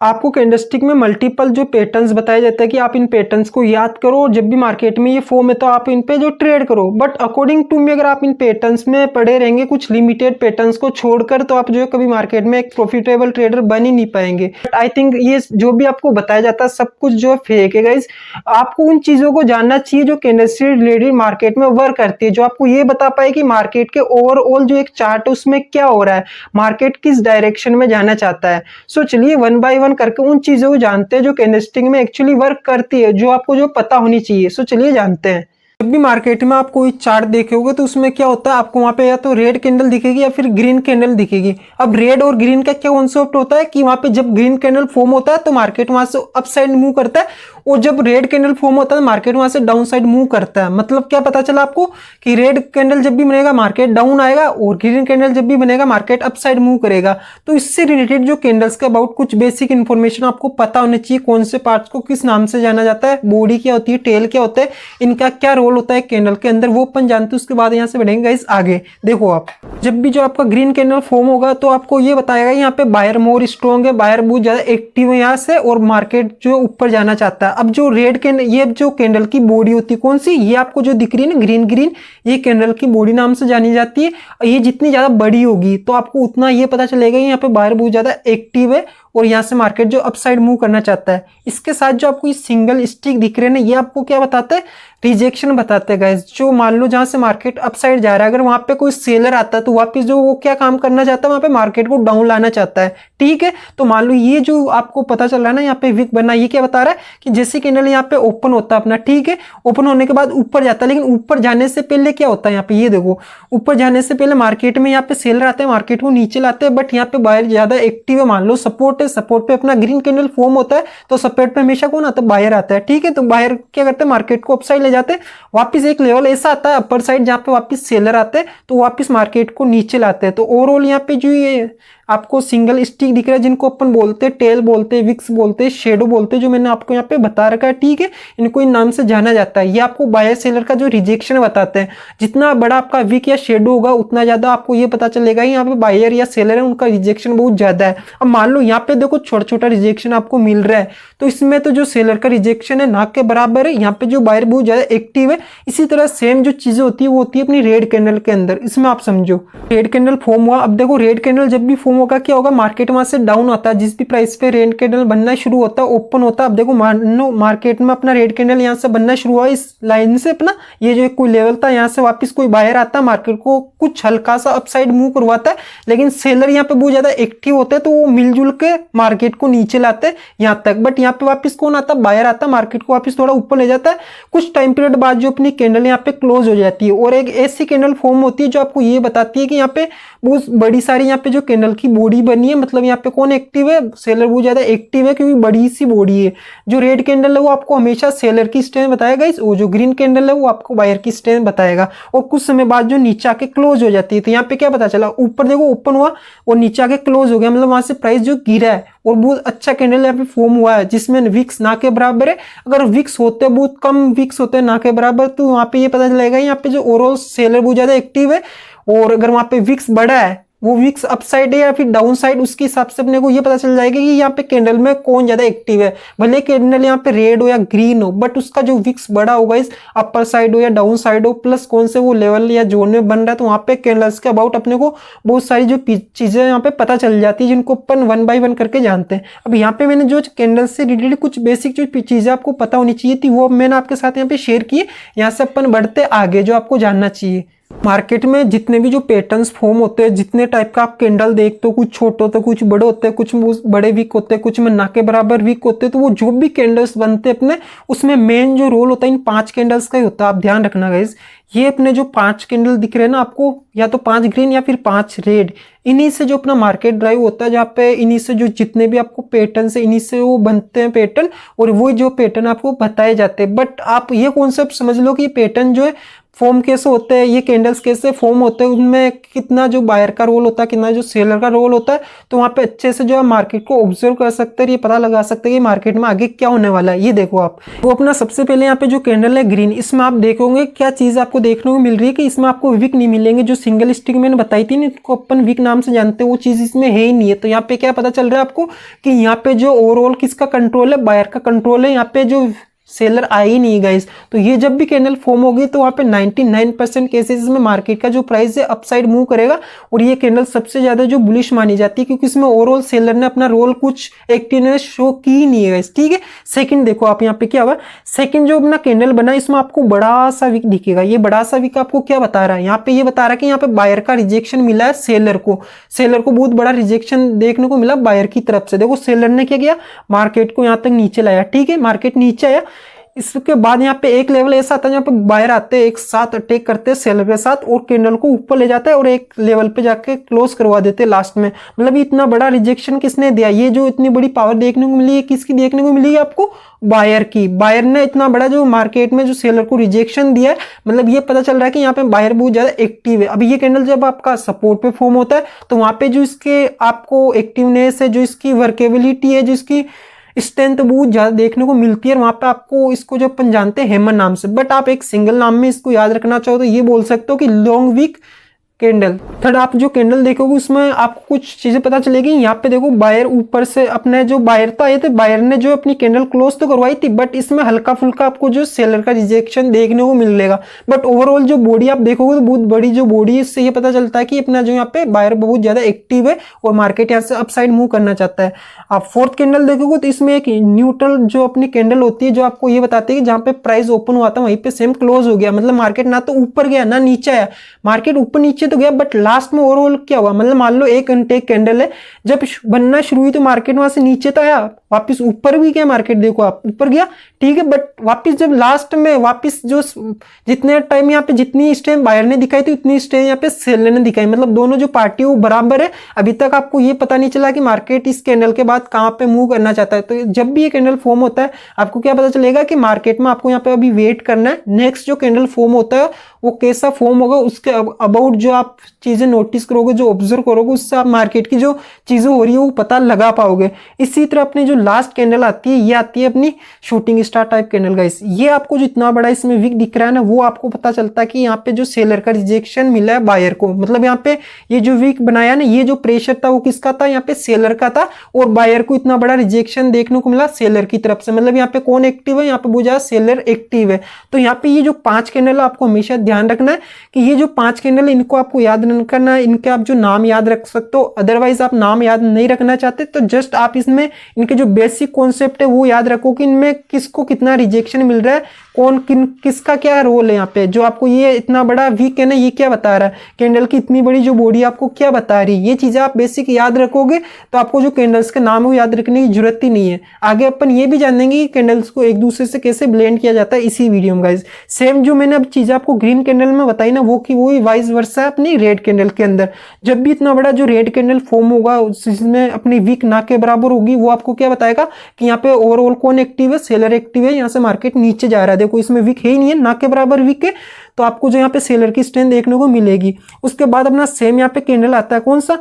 आपको कैंडलस्टिक में मल्टीपल जो पैटर्न्स बताया जाता है कि आप इन पैटर्न्स को याद करो, जब भी मार्केट में ये फॉर्म है तो आप इन पे जो ट्रेड करो। बट अकॉर्डिंग टू मी अगर आप इन पैटर्न्स में पड़े रहेंगे कुछ लिमिटेड पैटर्न्स को छोड़कर, तो आप जो है कभी मार्केट में एक प्रॉफिटेबल ट्रेडर बन ही नहीं पाएंगे। बट आई थिंक ये जो भी आपको बताया जाता है सब कुछ जो है फेक है गाइस। आपको उन चीजों को जानना चाहिए जो कैंडलस्टिक रिलेटेड मार्केट में वर्क करती है, जो आपको ये बता पाए कि मार्केट के ओवरऑल जो एक चार्ट है उसमें क्या हो रहा है, मार्केट किस डायरेक्शन में जाना चाहता है। सो चलिए वन बाय वन करके उन चीजों को जानते हैं जो कैंडलस्टिक में एक्चुअली वर्क करती है, जो आपको जो पता होनी चाहिए। सो चलिए जानते हैं। जब भी मार्केट में आप कोई चार्ट देखे होगे तो उसमें क्या होता है, आपको वहां पे या तो रेड कैंडल दिखेगी या फिर ग्रीन कैंडल दिखेगी। अब रेड और ग्रीन का क्या कॉन्सेप्ट होता है कि वहां पे जब ग्रीन कैंडल फॉर्म होता है तो मार्केट वहां से अप साइड मूव करता है, और जब रेड कैंडल फॉर्म होता है मार्केट वहां से डाउन साइड मूव करता है। मतलब क्या पता चला आपको कि रेड कैंडल जब भी बनेगा मार्केट डाउन आएगा, और ग्रीन कैंडल जब भी बनेगा मार्केट अप साइड मूव करेगा। तो इससे रिलेटेड जो कैंडल्स के अबाउट कुछ बेसिक इंफॉर्मेशन आपको पता होनी चाहिए, कौन से पार्ट्स को किस नाम से जाना जाता है, बॉडी क्या होती है, टेल क्या होता है, इनका क्या रोल होता है कैंडल के अंदर, वो अपन जानते हैं। उसके बाद यहाँ से बढ़ेंगे गाइस आगे। देखो आप जब भी जो आपका ग्रीन कैंडल फॉर्म होगा तो आपको ये बताएगा यहाँ पे बायर मोर स्ट्रॉन्ग है, बायर बहुत ज्यादा एक्टिव है यहाँ से, और मार्केट जो ऊपर जाना चाहता है। अब जो रेड कैंडल, ये जो कैंडल की बॉडी होती है कौन सी, ये आपको जो दिख रही है ना ग्रीन ग्रीन, ये कैंडल की बॉडी नाम से जानी जाती है। ये जितनी ज्यादा बड़ी होगी तो आपको उतना ये पता चलेगा यहाँ पे बायर बहुत ज्यादा एक्टिव है, और यहाँ से मार्केट जो अपसाइड मूव करना चाहता है। इसके साथ जो आपको ये सिंगल स्टिक दिख रहे हैं ना, ये आपको क्या बताता है, रिजेक्शन बताते हैं गाइस। जो मान लो जहां से मार्केट अपसाइड जा रहा है, अगर वहां पे कोई सेलर आता है तो वापस जो वो क्या काम करना चाहता है, वहां पे मार्केट को डाउन लाना चाहता है। ठीक है, तो मान लो ये जो आपको पता चल रहा है ना यहाँ पे विक बना, ये क्या बता रहा है कि जैसे कैंडल यहाँ पे ओपन होता है अपना, ठीक है, ओपन होने के बाद ऊपर जाता है, लेकिन ऊपर जाने से पहले क्या होता है यहाँ पे, ये देखो ऊपर जाने से पहले मार्केट में यहाँ पे सेलर आते हैं, मार्केट को नीचे लाते हैं। बट यहाँ पे बायर ज्यादा एक्टिव है, मान लो सपोर्ट है, सपोर्ट पे अपना ग्रीन कैंडल फॉर्म होता है, तो सपोर्ट पे हमेशा कौन आता है, बायर आता है। ठीक है, तो बायर क्या करते हैं, मार्केट को अपसाइड ले जाते हैं। वापस एक लेवल ऐसा आता है अपर साइड जहां पे वापस सेलर आते हैं, तो वापस मार्केट को नीचे लाते हैं। तो ओवरऑल यहाँ पे जो ये आपको सिंगल स्टिक दिख रहा है, जिनको अपन बोलते हैं टेल बोलते हैं, विक्स बोलते हैं, शेडो बोलते हैं, जो मैंने आपको यहाँ पे बता रखा है। ठीक है, इनको इन नाम से जाना जाता है। ये आपको बायर सेलर का जो रिजेक्शन बताते हैं, जितना बड़ा आपका विक या शेडो होगा उतना ज्यादा आपको ये पता चलेगा यहाँ पे बायर या सेलर है उनका रिजेक्शन बहुत ज्यादा है। अब मान लो यहाँ पे देखो छोटा छोटा रिजेक्शन आपको मिल रहा है, तो इसमें तो जो सेलर का रिजेक्शन है ना के बराबर है, यहाँ पे जो बायर बहुत ज्यादा एक्टिव है। इसी तरह सेम जो चीजें होती है वो होती है अपनी रेड कैंडल के अंदर। इसमें आप समझो रेड कैंडल फॉर्म हुआ, अब देखो रेड कैंडल जब भी फॉर्म होगा क्या होगा, मार्केट वहां से डाउन होता है, जिस भी प्राइस पे रेड कैंडल बनना शुरू होता है, ओपन होता है। अब देखो मानो मार्केट में अपना रेड कैंडल यहाँ से बनना शुरू हुआ इस लाइन से, अपना ये जो कोई लेवल था, यहाँ से वापस कोई बायर आता है, मार्केट को कुछ हल्का सा अपसाइड मूव करवाता है, लेकिन सेलर यहाँ पे बहुत ज्यादा एक्टिव होते हैं, तो वो मिलजुल के मार्केट को नीचे लाते हैं यहाँ तक। बट यहाँ पे वापस कौन आता है, बायर आता है, मार्केट को वापस थोड़ा ऊपर ले जाता है। कुछ टाइम पीरियड बाद जो अपनी कैंडल यहाँ पे क्लोज हो जाती है, और एक ऐसी कैंडल फॉर्म होती है जो आपको ये बताती है कि यहाँ पे बहुत बड़ी सारी यहाँ पे जो कैंडल की बॉडी बनी है, मतलब यहाँ पे कौन एक्टिव है, सेलर बहुत ज्यादा एक्टिव है क्योंकि बड़ी सी बॉडी है। जो रेड कैंडल है वो आपको हमेशा सेलर की स्ट्रेंथ बताएगा, वो जो ग्रीन कैंडल है वो आपको बायर की स्ट्रेंथ बताएगा। और कुछ समय बाद जो नीचे आके क्लोज हो जाती है, तो यहाँ पे क्या पता चला, ऊपर देखो ओपन हुआ और नीचे आके क्लोज हो गया, मतलब वहां से प्राइस जो गिरा है, और बहुत अच्छा कैंडल यहाँ पे फॉर्म हुआ है जिसमें विक्स ना के बराबर है। अगर विक्स होते बहुत कम विक्स होते हैं ना के बराबर, तो वहां पे ये पता चलेगा यहाँ पे जो ओवरऑल सेलर बहुत ज्यादा एक्टिव है। और अगर वहां पे विक्स बड़ा है, वो विक्स अप साइड है या फिर डाउन साइड, उसके हिसाब से अपने को ये पता चल जाएगा कि यहाँ पे कैंडल में कौन ज्यादा एक्टिव है। भले कैंडल यहाँ पे रेड हो या ग्रीन हो, बट उसका जो विक्स बड़ा होगा इस अपर साइड हो या डाउन साइड हो, प्लस कौन से वो लेवल या जोन में बन रहा है, तो वहां पे कैंडल्स के अबाउट अपने को बहुत सारी जो चीजें यहाँ पे पता चल जाती है, जिनको अपन वन बाय वन करके जानते हैं। अब यहाँ पे मैंने जो कैंडल से रिलेटेड कुछ बेसिक जो चीजें आपको पता होनी चाहिए थी, वो मैंने आपके साथ यहाँ पे शेयर की। यहाँ से अपन बढ़ते आगे, जो आपको जानना चाहिए मार्केट में जितने भी जो पैटर्न्स फॉर्म होते हैं, जितने टाइप का आप कैंडल देखते हो, कुछ छोटे होते हैं, कुछ बड़े होते हैं, कुछ बड़े वीक होते हैं, कुछ में ना के बराबर वीक होते हैं, तो वो जो भी कैंडल्स बनते हैं अपने, उसमें मेन जो रोल होता है इन 5 कैंडल्स का ही होता है। आप ध्यान रखना गाइस, ये अपने जो 5 कैंडल दिख रहे हैं ना आपको, या तो 5 ग्रीन या फिर 5 रेड, इन्हीं से जो अपना मार्केट ड्राइव होता है, जहाँ पे इन्हीं से जो जितने भी आपको पैटर्न है, इन्हीं से वो बनते हैं पैटर्न, और वो जो पैटर्न आपको बताए जाते हैं। बट आप ये कॉन्सेप्ट समझ लो कि ये पैटर्न जो है फॉर्म कैसे होते हैं, ये कैंडल्स कैसे फॉर्म होते हैं, उनमें कितना जो बायर का रोल होता है, कितना जो सेलर का रोल होता है, तो वहाँ पे अच्छे से जो है मार्केट को ऑब्जर्व कर सकते हैं, ये पता लगा सकते हैं कि मार्केट में आगे क्या होने वाला है। ये देखो आप, वो अपना सबसे पहले यहाँ पे जो कैंडल है ग्रीन, इसमें आप देखोगे क्या चीज़ आपको देखने को मिल रही है कि इसमें आपको विक नहीं मिलेंगे। जो सिंगल स्टिक मैंने बताई थी ना, इसको अपन विक नाम से जानते हैं, वो चीज़ इसमें है ही नहीं है। तो यहाँ पे क्या पता चल रहा है आपको कि यहाँ पे जो ओवरऑल किसका कंट्रोल है, बायर का कंट्रोल है, यहाँ पे जो सेलर आई ही नहीं गाइस। तो ये जब भी कैंडल फॉर्म होगी तो वहाँ पे 99% केसेस में मार्केट का जो प्राइस है अपसाइड मूव करेगा, और ये कैंडल सबसे ज्यादा जो बुलिश मानी जाती है, क्योंकि इसमें ओवरऑल सेलर ने अपना रोल कुछ एक्टिवनेस शो की ही नहीं है गाइस। ठीक है, सेकंड देखो आप यहाँ पे क्या हुआ, सेकंड जो अपना कैंडल बना इसमें आपको बड़ा सा विक दिखेगा। ये बड़ा सा विक आपको क्या बता रहा है, यहाँ पे ये बता रहा है कि यहाँ पे बायर का रिजेक्शन मिला है सेलर को बहुत बड़ा रिजेक्शन देखने को मिला बायर की तरफ से। देखो सेलर ने क्या किया, मार्केट को यहाँ तक नीचे लाया। ठीक है, मार्केट नीचे आया, इसके बाद यहाँ पे एक लेवल ऐसा आता है जहाँ पे बायर आते हैं, एक साथ अटैक करते हैं सेलर के साथ, और कैंडल को ऊपर ले जाता है और एक लेवल पे जाके क्लोज करवा देते हैं लास्ट में। मतलब इतना बड़ा रिजेक्शन किसने दिया, ये जो इतनी बड़ी पावर देखने को मिली है किसकी देखने को मिली है आपको, बायर की। बायर ने इतना बड़ा जो मार्केट में जो सेलर को रिजेक्शन दिया है, मतलब ये पता चल रहा है कि यहाँ पे बायर बहुत ज्यादा एक्टिव है। अभी ये कैंडल जब आपका सपोर्ट पे फॉर्म होता है तो वहां पे जो इसके आपको एक्टिवनेस है, जो इसकी वर्केबिलिटी है, जो इसकी स्ट्रेंथ बहुत ज्यादा देखने को मिलती है। वहां पे आपको इसको जो अपन जानते हैं हैमर नाम से, बट आप एक सिंगल नाम में इसको याद रखना चाहो तो ये बोल सकते हो कि लॉन्ग वीक कैंडल। थर्ड आप जो कैंडल देखोगे उसमें आपको कुछ चीजें पता चलेगी। यहाँ पे देखो बायर ऊपर से अपने जो बायर तो आए थे, बायर ने जो अपनी कैंडल क्लोज तो करवाई थी, बट इसमें हल्का फुल्का आपको जो सेलर का रिजेक्शन देखने को मिलेगा। बट ओवरऑल जो बॉडी आप देखोगे तो बहुत बड़ी जो बॉडी है, इससे ये पता चलता है कि अपना जो यहाँ पे बायर बहुत ज्यादा एक्टिव है और मार्केट यहाँ से अपसाइड मूव करना चाहता है। आप फोर्थ कैंडल देखोगे तो इसमें एक न्यूट्रल जो अपनी कैंडल होती है, जो आपको ये बताती है कि जहाँ पे प्राइस ओपन हुआ था वहीं पे सेम क्लोज हो गया। मतलब मार्केट ना तो ऊपर गया ना नीचे आया, मार्केट ऊपर नीचे तो गया, बट लास्ट में ओवरऑल क्या हुआ, मतलब मान लो एक घंटे कैंडल है, जब बनना शुरू हुई तो मार्केट वहां से नीचे तो आया, वापस ऊपर भी गया, मार्केट देखो आप ऊपर गया। ठीक है, बट वापस जब लास्ट में वापस जो जितने टाइम यहाँ पे जितनी स्ट्रेंथ बायर ने दिखाई थी उतनी स्ट्रेंथ यहाँ पे सेलर ने दिखाई, मतलब दोनों जो पार्टी वो बराबर है। अभी तक आपको ये पता नहीं चला कि मार्केट इस कैंडल के बाद कहाँ पे मूव करना चाहता है। तो जब भी ये कैंडल फॉर्म होता है आपको क्या पता चलेगा कि मार्केट में आपको यहाँ पे अभी वेट करना है, नेक्स्ट जो कैंडल फॉर्म होता है वो कैसा फॉर्म होगा, उसके अबाउट जो आप चीजें नोटिस करोगे, जो ऑब्जर्व करोगे, उससे आप मार्केट की जो चीजें हो रही है वो पता लगा पाओगे। इसी तरह अपनी जो लास्ट कैंडल आती है, ये आती है अपनी shooting star type candle guys. ये आपको जो इतना बड़ा इसमें विक दिख रहा है ना, वो आपको पता चलता है कि यहाँ पे जो सेलर का रिजेक्शन मिला है बायर को। मतलब यहाँ पे ये जो विक बनाया ना, ये जो प्रेशर था वो किसका था, यहाँ पे सेलर का था, और बायर को इतना बड़ा रिजेक्शन देखने को मिला सेलर की तरफ से। मतलब यहाँ पे कौन एक्टिव है, यहाँ पे बहुत ज्यादा सेलर एक्टिव है। तो यहाँ पे ये जो 5 कैंडल आपको हमेशा ध्यान रखना है कि ये जो 5 कैंडल है इनको आपको याद नहीं करना है, इनके आप जो नाम याद रख सकते हो। अदरवाइज आप नाम याद नहीं रखना चाहते तो जस्ट आप इसमें इनके जो बेसिक कॉन्सेप्ट है वो याद रखो कि इनमें किसको कितना रिजेक्शन मिल रहा है, कौन किसका क्या रोल है। यहाँ पे जो आपको ये इतना बड़ा वीक है ना, ये क्या बता रहा है, कैंडल की इतनी बड़ी जो बॉडी आपको क्या बता रही है, ये चीजें आप बेसिक याद रखोगे तो आपको जो कैंडल्स के नाम है वो याद रखने की जरूरत ही नहीं है। आगे अपन ये भी जानेंगे कि कैंडल्स को एक दूसरे से कैसे ब्लेंड किया जाता है इसी वीडियो में गाइस। सेम जो मैंने अब चीजें आपको ग्रीन कैंडल में बताई ना, वो की वही वाइस वर्सा है अपनी रेड कैंडल के अंदर। जब भी इतना बड़ा जो रेड कैंडल फॉर्म होगा जिसमें अपनी वीक ना के बराबर होगी, वो आपको क्या बताएगा कि यहाँ पे ओवरऑल कौन एक्टिव है, सेलर एक्टिव है, यहाँ से मार्केट नीचे जा रहा है। देखो इसमें वीक है ही नहीं है, ना के बराबर वीक है, तो आपको जो यहाँ पे सेलर की स्ट्रेंथ देखने को मिलेगी। उसके बाद अपना सेम यहाँ पे कैंडल आता है, कौन सा,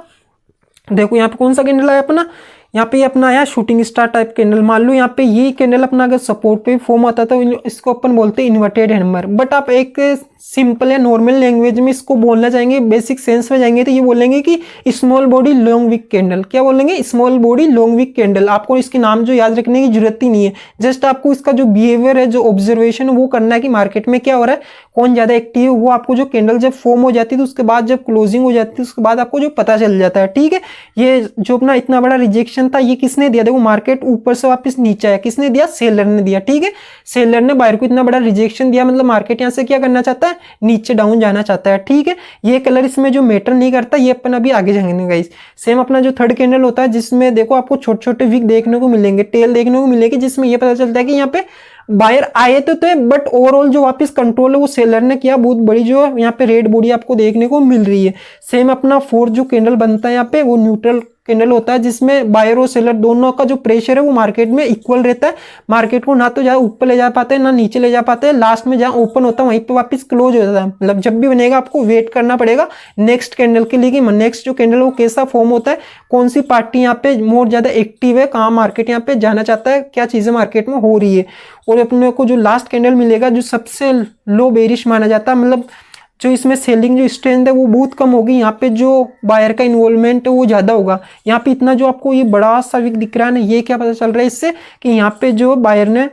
देखो यहाँ पे कौन सा कैंडल आया अपना, यहाँ पे अपना आया शूटिंग स्टार टाइप कैंडल। मान लो यहाँ पे ये कैंडल अपना अगर सपोर्ट पे फॉर्म आता तो इसको अपन बोलते हैं इन्वर्टेड हैमर। बट आप एक सिंपल या नॉर्मल लैंग्वेज में इसको बोलना चाहेंगे, बेसिक सेंस में जाएंगे तो ये बोलेंगे कि small body long wick candle. क्या बोलेंगे, small body long wick candle. आपको इसके नाम जो याद रखने की जरूरत ही नहीं है, जस्ट आपको इसका जो बिहेवियर है, जो ऑब्जर्वेशन है वो करना है कि मार्केट में क्या हो रहा है, कौन ज्यादा एक्टिव है। वो आपको जो कैंडल जब फॉर्म हो जाती है तो उसके बाद जब क्लोजिंग हो जाती है उसके बाद आपको जो पता चल जाता है। ठीक है, ये जो अपना इतना बड़ा रिजेक्शन था ये किसने दिया, देखो मार्केट ऊपर से वापस नीचे आया, किसने दिया, सेलर ने दिया। ठीक है, सेलर ने बायर को इतना बड़ा रिजेक्शन दिया, मतलब मार्केट यहाँ से क्या करना चाहता है, नीचे डाउन जाना चाहता है। ठीक है, ये कलर इसमें जो मैटर नहीं करता, ये अपन अभी आगे जाएंगे गाइस। सेम अपना जो थर्ड कैंडल होता है जिसमें देखो आपको छोटे छोटे विक देखने को मिलेंगे, टेल देखने को मिलेगी, जिसमें ये पता चलता है कि यहाँ पे बायर आए तो थे बट ओवरऑल जो वापस कंट्रोल है वो सेलर ने किया। बहुत बड़ी जो यहाँ पे रेड बॉडी आपको देखने को मिल रही है। सेम अपना फोर्थ जो कैंडल बनता है यहाँ पे वो न्यूट्रल कैंडल होता है जिसमें बायर और सेलर दोनों का जो प्रेशर है वो मार्केट में इक्वल रहता है। मार्केट को ना तो ज़्यादा ऊपर ले जा पाते हैं ना नीचे ले जा पाते हैं, लास्ट में जहाँ ओपन होता है वहीं पे वापस क्लोज हो जाता है। मतलब जब भी बनेगा आपको वेट करना पड़ेगा नेक्स्ट कैंडल के लिए कि नेक्स्ट जो कैंडल वो कैसा फॉर्म होता है, कौन सी पार्टी यहाँ पे मोर ज़्यादा एक्टिव है, कहाँ मार्केट यहाँ पे जाना चाहता है, क्या चीज़ें मार्केट में हो रही है। और अपने को जो लास्ट कैंडल मिलेगा जो सबसे लो बेरिश माना जाता है, मतलब जो इसमें सेलिंग जो स्ट्रेंथ है वो बहुत कम होगी, यहाँ पे जो बायर का इन्वॉल्वमेंट है वो ज़्यादा होगा। यहाँ पे इतना जो आपको ये बड़ा सा विक दिख रहा है ना, ये क्या पता चल रहा है इससे कि यहाँ पे जो बायर ने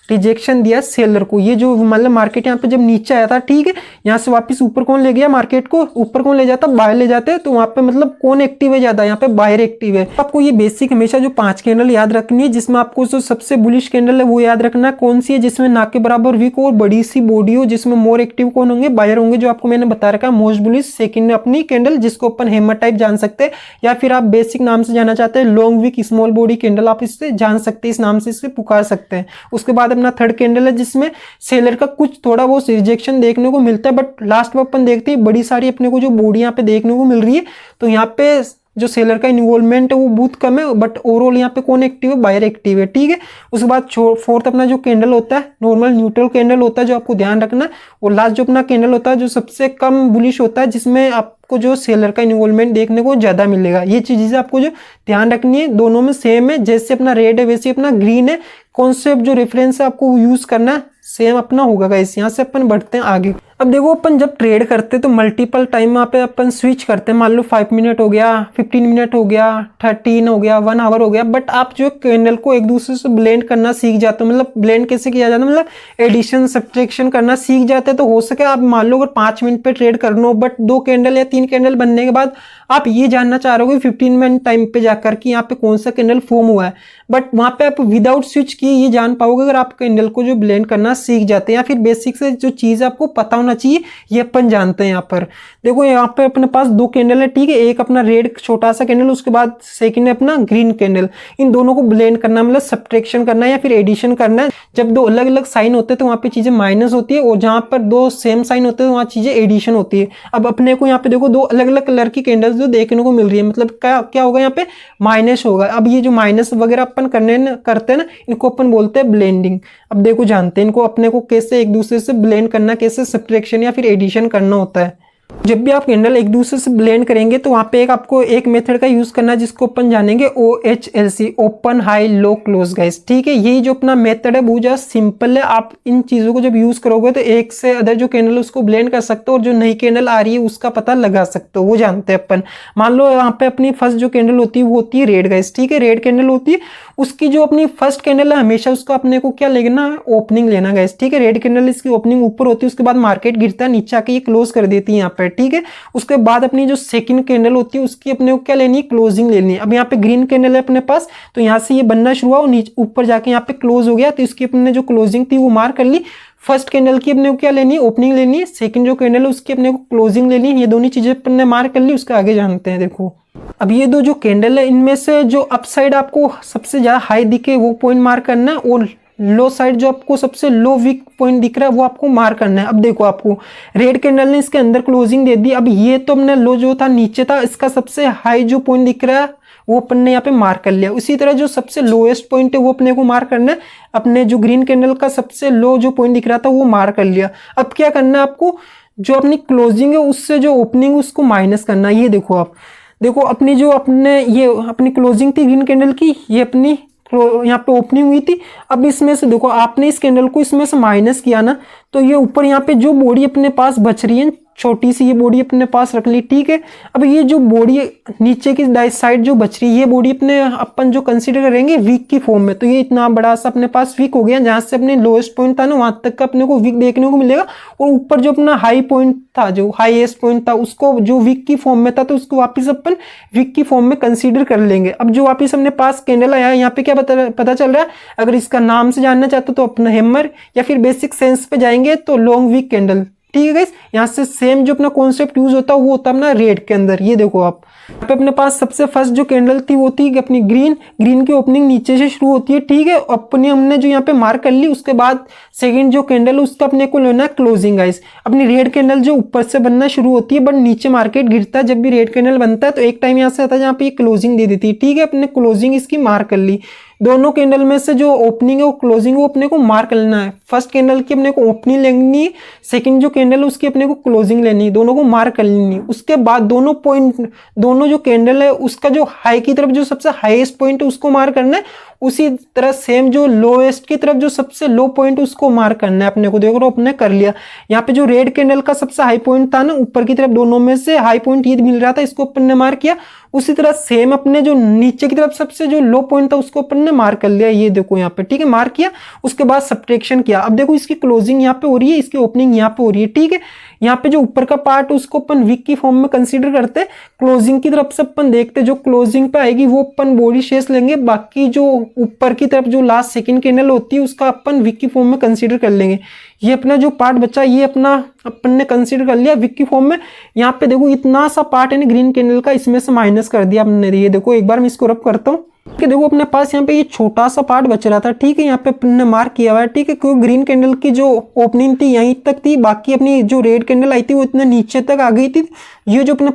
रिजेक्शन दिया सेलर को। ये जो मतलब मार्केट यहाँ पे जब नीचे आया था, ठीक है, यहाँ से वापस ऊपर कौन ले गया, मार्केट को ऊपर कौन ले जाता, बायर ले जाते हैं। तो वहाँ पे मतलब कौन एक्टिव है ज्यादा, यहाँ पे बायर एक्टिव है। आपको ये बेसिक हमेशा जो 5 कैंडल याद रखनी है, जिसमें आपको जो सबसे बुलिश कैंडल है वो याद रखना है कौन सी है, जिसमें ना के बराबर वीक और बड़ी सी बॉडी हो, जिसमें मोर एक्टिव कौन होंगे, बायर होंगे, जो आपको मैंने बता रखा है मोस्ट बुलिश। सेकंड अपनी कैंडल जिसको अपन हैमर टाइप जान सकते हैं, या फिर आप बेसिक नाम से जाना चाहते हैं long wick small body candle, आप इससे जान सकते हैं, इस नाम से इसे पुकार सकते हैं। उसके बाद अपना थर्ड कैंडल है जिसमें सेलर का कुछ थोड़ा बहुत रिजेक्शन देखने को मिलता है, बट लास्ट में अपन देखते हैं बड़ी सारी अपने को जो बॉडी यहाँ पे देखने को मिल रही है। तो यहाँ पे जो सेलर का इन्वॉल्वमेंट है वो बहुत कम है, बट ओवरऑल यहाँ पे कौन एक्टिव है, बायर एक्टिव है, ठीक है। उसके बाद फोर्थ अपना जो कैंडल होता है नॉर्मल न्यूट्रल कैंडल होता है, जो आपको ध्यान रखना है। और लास्ट जो अपना कैंडल होता है जो सबसे कम बुलिश होता है, जिसमें आपको जो सेलर का इन्वॉल्वमेंट देखने को ज्यादा मिलेगा। ये चीजें आपको जो ध्यान रखनी है, दोनों में सेम है, जैसे अपना रेड है वैसे अपना ग्रीन है। कॉन्सेप्ट जो रेफरेंस है आपको यूज करना सेम अपना होगा गाइस। यहाँ से अपन बढ़ते हैं आगे। अब देखो अपन जब ट्रेड करते हैं तो मल्टीपल टाइम वहाँ पे अपन स्विच करते हैं। मान लो 5 मिनट हो गया, 15 मिनट हो गया, 13 हो गया, 1 आवर हो गया, बट आप जो कैंडल को एक दूसरे से ब्लेंड करना सीख जाते हो। मतलब ब्लेंड कैसे किया जाता है, मतलब एडिशन सब्ट्रैक्शन करना सीख जाते हैं। तो हो सके आप मान लो अगर 5 मिनट पे ट्रेड करना हो, बट 2 कैंडल या 3 कैंडल बनने के बाद आप ये जानना चाह रहे हो 15 मिनट टाइम पे जाकर कि यहाँ पे कौन सा कैंडल फॉर्म हुआ है, बट वहां पे आप विदाउट स्विच किए ये जान पाओगे अगर आप कैंडल को जो ब्लेंड करना सीख जाते हैं, या फिर बेसिक से जो चीज आपको पता होना चाहिए ये अपन जानते हैं। यहाँ पर देखो यहाँ पे अपने पास 2 कैंडल है, ठीक है, एक अपना रेड छोटा सा कैंडल, उसके बाद सेकंड है अपना ग्रीन कैंडल। इन दोनों को ब्लेंड करना मतलब सब्ट्रैक्शन करना है या फिर एडिशन करना है। जब 2 अलग अलग साइन होते हैं तो वहां पे चीजें माइनस होती है, और जहां पर 2 सेम साइन होते हैं तो वहां चीजें एडिशन होती है। अब अपने को यहाँ पे देखो 2 अलग अलग कलर की कैंडल्स जो देखने को मिल रही है, मतलब क्या होगा, यहाँ पे माइनस होगा। अब ये जो माइनस वगैरह अपन करते हैं ना, इनको अपन बोलते हैं ब्लेंडिंग। अब देखो जानते हैं इनको अपने को कैसे एक दूसरे से ब्लेंड करना, कैसे सब्ट्रैक्शन या फिर एडिशन करना होता है। जब भी आप कैंडल एक दूसरे से ब्लेंड करेंगे तो वहां पे आपको एक मेथड का यूज करना है जिसको अपन जानेंगे OHLC, open high low close guys, ठीक है। यही जो अपना मेथड है बहुत ज्यादा सिंपल है। आप इन चीजों को जब यूज करोगे तो एक से अदर जो कैंडल उसको ब्लेंड कर सकते हो, और जो नई कैंडल आ रही है उसका पता लगा सकते हो, वो जानते हैं अपन। मान लो यहाँ पे अपनी फर्स्ट जो कैंडल होती है वो होती है रेड गाइस, ठीक है, रेड कैंडल होती है। उसकी जो अपनी फर्स्ट कैंडल है हमेशा उसका अपने को क्या लेना, ओपनिंग लेना गाइस, ठीक है। रेड कैंडल इसकी ओपनिंग ऊपर होती है, उसके बाद मार्केट गिरता है नीचे आके ये क्लोज कर देती है यहाँ पे, ठीक है। उसके बाद अपनी जो सेकंड कैंडल होती है उसकी अपने को क्या लेनी है, क्लोजिंग लेनी है। अब यहाँ पे ग्रीन कैंडल है अपने पास, तो यहाँ से ये बनना शुरू हुआ और नीचे ऊपर जाके यहाँ पे क्लोज हो गया, तो इसकी अपने जो क्लोजिंग थी वो मार कर ली। फर्स्ट कैंडल की अपने को क्या लेनी है, ओपनिंग लेनी है। सेकंड जो कैंडल है उसकी अपने को क्लोजिंग लेनी है। ये दोनों चीजें अपन ने मार कर ली, उसका आगे जानते हैं। देखो अब ये 2 जो कैंडल है इनमें से जो अपसाइड आपको सबसे ज्यादा हाई दिखे वो पॉइंट मार करना है, और लो साइड जो आपको सबसे लो वीक पॉइंट दिख रहा है वो आपको मार करना है। अब देखो आपको रेड कैंडल ने इसके अंदर क्लोजिंग दे दी। अब ये तो हमने लो जो था नीचे था, इसका सबसे हाई जो पॉइंट दिख रहा है वो अपन ने यहाँ पे मार कर लिया। उसी तरह जो सबसे लोएस्ट पॉइंट है वो अपने को मार करना है। अपने जो ग्रीन कैंडल का सबसे लो जो पॉइंट दिख रहा था वो मार कर लिया। अब क्या करना है आपको, जो अपनी क्लोजिंग है उससे जो ओपनिंग उसको माइनस करना है। ये देखो आप देखो अपनी जो अपने ये अपनी क्लोजिंग थी ग्रीन कैंडल की, ये अपनी यहाँ पे ओपनिंग हुई थी। अब इसमें से देखो आपने इस कैंडल को इसमें से माइनस किया ना, तो ये ऊपर यहाँ पे जो बॉडी अपने पास बच रही है छोटी सी, ये बॉडी अपने पास रख ली, ठीक है। अब ये जो बॉडी नीचे की साइड जो बच रही है ये बॉडी अपने अपन जो कंसीडर करेंगे वीक की फॉर्म में। तो ये इतना बड़ा सा अपने पास वीक हो गया, जहां से अपने लोएस्ट पॉइंट था ना वहां तक का अपने को वीक देखने को मिलेगा। और ऊपर जो अपना हाई पॉइंट था, जो हाईएस्ट पॉइंट था, उसको जो वीक की फॉर्म में था तो उसको वापिस अपन वीक की फॉर्म में कंसीडर कर लेंगे। अब जो वापिस अपने पास कैंडल आया यहाँ पे क्या पता चल रहा है, अगर इसका नाम से जानना चाहते हो तो अपना हैमर, या फिर बेसिक सेंस पे जाएंगे तो लॉन्ग वीक कैंडल, ठीक है गाइस। यहाँ से सेम जो अपना कॉन्सेप्ट यूज होता है वो होता है अपना रेड के अंदर। ये देखो आप यहाँ पे अपने पास सबसे फर्स्ट जो कैंडल थी वो थी अपनी ग्रीन की ओपनिंग नीचे से शुरू होती है, ठीक है। अपने हमने जो यहाँ पे मार्क कर ली, उसके बाद सेकंड जो कैंडल उसका अपने को लेना है क्लोजिंग गाइस। अपनी रेड कैंडल जो ऊपर से बनना शुरू होती है बट नीचे मार्केट गिरता है, जब भी रेड कैंडल बनता है तो एक टाइम यहाँ से आता है जहाँ पे ये क्लोजिंग दे देती है, ठीक है। अपने क्लोजिंग इसकी मार्क कर ली। दोनों कैंडल में से जो ओपनिंग है वो क्लोजिंग वो अपने को मार्क लेना है। फर्स्ट कैंडल की अपने को ओपनिंग लेनी है, सेकंड जो कैंडल है उसकी अपने को क्लोजिंग लेनी है, दोनों को मार्क कर लेनी है। उसके बाद दोनों जो कैंडल है उसका जो हाई की तरफ जो सबसे हाईएस्ट पॉइंट है उसको मार्क करना है। उसी तरह सेम जो लोएस्ट की तरफ जो सबसे लो पॉइंट उसको मार्क करना है अपने को। देखो अपने कर लिया। यहाँ पे जो रेड कैंडल का सबसे हाई पॉइंट था ना ऊपर की तरफ, दोनों में से हाई पॉइंट ये मिल रहा था, इसको अपन ने मार्क किया। उसी तरह सेम अपने जो नीचे की तरफ सबसे जो लो पॉइंट था उसको अपन ने मार्क कर लिया। ये देखो यहाँ पे, ठीक है, मार्क किया। उसके बाद सब्ट्रैक्शन किया। अब देखो इसकी क्लोजिंग यहाँ पे हो रही है, इसकी ओपनिंग यहाँ पे हो रही है, ठीक है। यहाँ पे जो ऊपर का पार्ट उसको अपन वीक की फॉर्म में कंसीडर करते हैं। क्लोजिंग की तरफ से अपन देखते जो क्लोजिंग पे आएगी वो अपन बॉडी शेष लेंगे। बाकी जो ऊपर की तरफ जो लास्ट सेकंड कैंडल होती है उसका अपन वीक की फॉर्म में कंसीडर कर लेंगे। ये अपना जो पार्ट बचा ये अपना अपन ने कंसीडर कर लिया वीक की फॉर्म में। यहाँ पे देखो इतना सा पार्ट है ना ग्रीन कैंडल का, इसमें से माइनस कर दिया हमने। ये देखो एक बार मैं इसको रब करता हूँ कि देखो अपने पास यहाँ पे ये छोटा सा पार्ट बच रहा था, ठीक है। यहाँ पे अपन ने मार्क किया हुआ है, ठीक है, क्योंकि ग्रीन कैंडल की जो ओपनिंग थी यहीं तक थी, बाकी अपनी जो रेड कैंडल आई थी वो इतना नीचे तक आ गई थी। ये जो अपने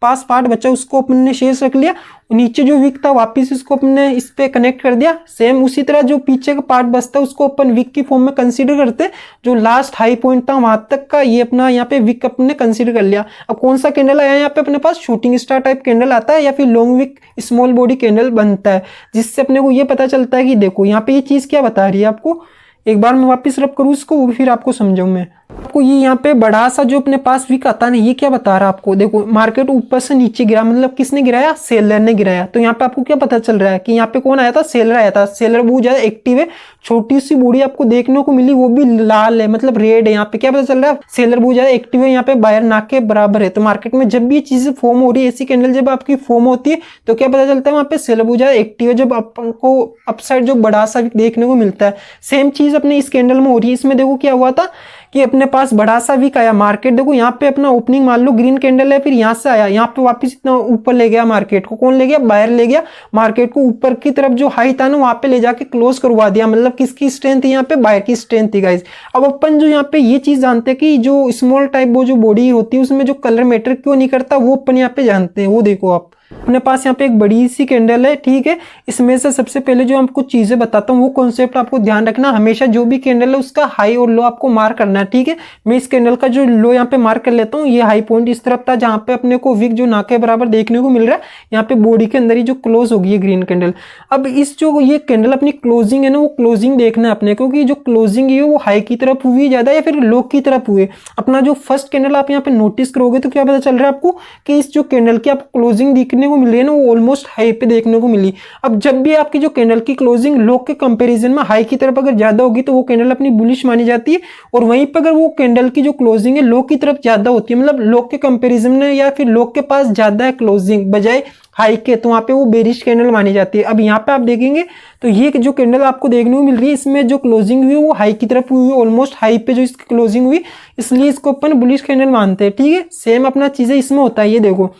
पास पार्ट बचा उसको अपन ने शेष रख लिया। नीचे जो वीक था वापस इसको अपने इस पे कनेक्ट कर दिया। सेम उसी तरह जो पीछे का पार्ट बचता है उसको अपन वीक की फॉर्म में कंसीडर करते। जो लास्ट हाई पॉइंट था वहां तक का ये अपना यहाँ पे वीक अपने कंसीडर कर लिया। अब कौन सा कैंडल आया यहाँ पे अपने पास? शूटिंग स्टार टाइप कैंडल आता है या फिर long wick small body candle बनता है, जिससे अपने को ये पता चलता है कि देखो यहाँ पे ये चीज क्या बता रही है आपको। एक बार मैं वापस रब करूँ इसको, वो फिर आपको समझाऊं मैं आपको। ये यहाँ पे बड़ा सा जो अपने पास वीक आता है ना, ये क्या बता रहा है आपको? देखो मार्केट ऊपर से नीचे गिरा, मतलब किसने गिराया? सेलर ने गिराया। तो यहाँ पे आपको क्या पता चल रहा है कि यहाँ पे कौन आया था? सेलर आया था। सेलर बहुत ज्यादा एक्टिव है। छोटी सी बॉडी आपको देखने को मिली, वो भी लाल है, मतलब रेड है। यहाँ पे क्या पता चल रहा है? सेलर बहुत ज्यादा एक्टिव है, यहाँ पे बायर ना के बराबर है। तो मार्केट में जब भी ये चीजें फॉर्म हो रही है, ऐसी कैंडल जब आपकी फॉर्म होती है तो क्या पता चलता है? वहां पे सेलर बहुत ज्यादा एक्टिव है, जब आपको अपसाइड जो बड़ा सा देखने को मिलता है। सेम चीज अपने इस कैंडल में हो रही है। इसमें देखो क्या हुआ था कि अपने पास बड़ा सा वीक आया। मार्केट देखो यहाँ पे अपना ओपनिंग मान लो ग्रीन कैंडल है, फिर यहाँ से आया, यहाँ पे वापस इतना ऊपर ले गया मार्केट को। कौन ले गया? बायर ले गया। मार्केट को ऊपर की तरफ जो हाई था ना वहां पे ले जाके क्लोज करवा दिया। मतलब किसकी स्ट्रेंथ थी यहाँ पे? बायर की स्ट्रेंथ थी गाइज। अब अपन जो यहाँ पे ये चीज जानते हैं कि जो स्मॉल टाइप वो जो बॉडी होती है उसमें जो कलर मैटर क्यों नहीं करता, वो अपन यहाँ पे जानते हैं। वो देखो आप अपने पास यहाँ पे एक बड़ी सी कैंडल है, ठीक है। इसमें से सबसे पहले जो आपको चीजें बताता हूँ वो कॉन्सेप्ट आपको ध्यान रखना। हमेशा जो भी कैंडल है उसका हाई और लो आपको मार्क करना है, ठीक है। मैं इस कैंडल का जो लो यहाँ पे मार्क कर लेता हूँ। ये हाई पॉइंट इस तरफ था जहां पे अपने को विक जो ना के बराबर देखने को मिल रहा है। यहाँ पे बॉडी के अंदर ही जो क्लोज होगी ये ग्रीन कैंडल। अब इस जो ये कैंडल अपनी क्लोजिंग है ना, वो क्लोजिंग देखना है अपने को कि जो क्लोजिंग है वो हाई की तरफ हुई ज्यादा या फिर लो की तरफ हुए। अपना जो फर्स्ट कैंडल आप यहाँ पे नोटिस करोगे तो क्या पता चल रहा है आपको कि इस जो कैंडल की आपको क्लोजिंग देखने को मिल रही है ना, वो ऑलमोस्ट हाई पे देखने को मिली। अब जब भी आपकी जो कैंडल की क्लोजिंग लो के कंपैरिजन में हाई की तरफ अगर ज्यादा होगी तो वो कैंडल अपनी बुलिश मानी जाती है। और वहीं पर अगर वो कैंडल की जो क्लोजिंग है लो की तरफ ज्यादा होती है, मतलब लो के कंपैरिजन में या फिर लो के पास ज्यादा है क्लोजिंग बजाय हाई के, तो वहां पे वो बेरिश कैंडल मानी जाती है। अब यहाँ पे आप देखेंगे तो ये जो कैंडल आपको देखने को मिल रही है इसमें जो क्लोजिंग हुई वो हाई की तरफ हुई, ऑलमोस्ट हाई पे जो इसकी क्लोजिंग हुई, इसलिए इसको अपन बुलिश कैंडल मानते हैं, ठीक है। सेम अपना चीजें इसमें होता है। ये देखो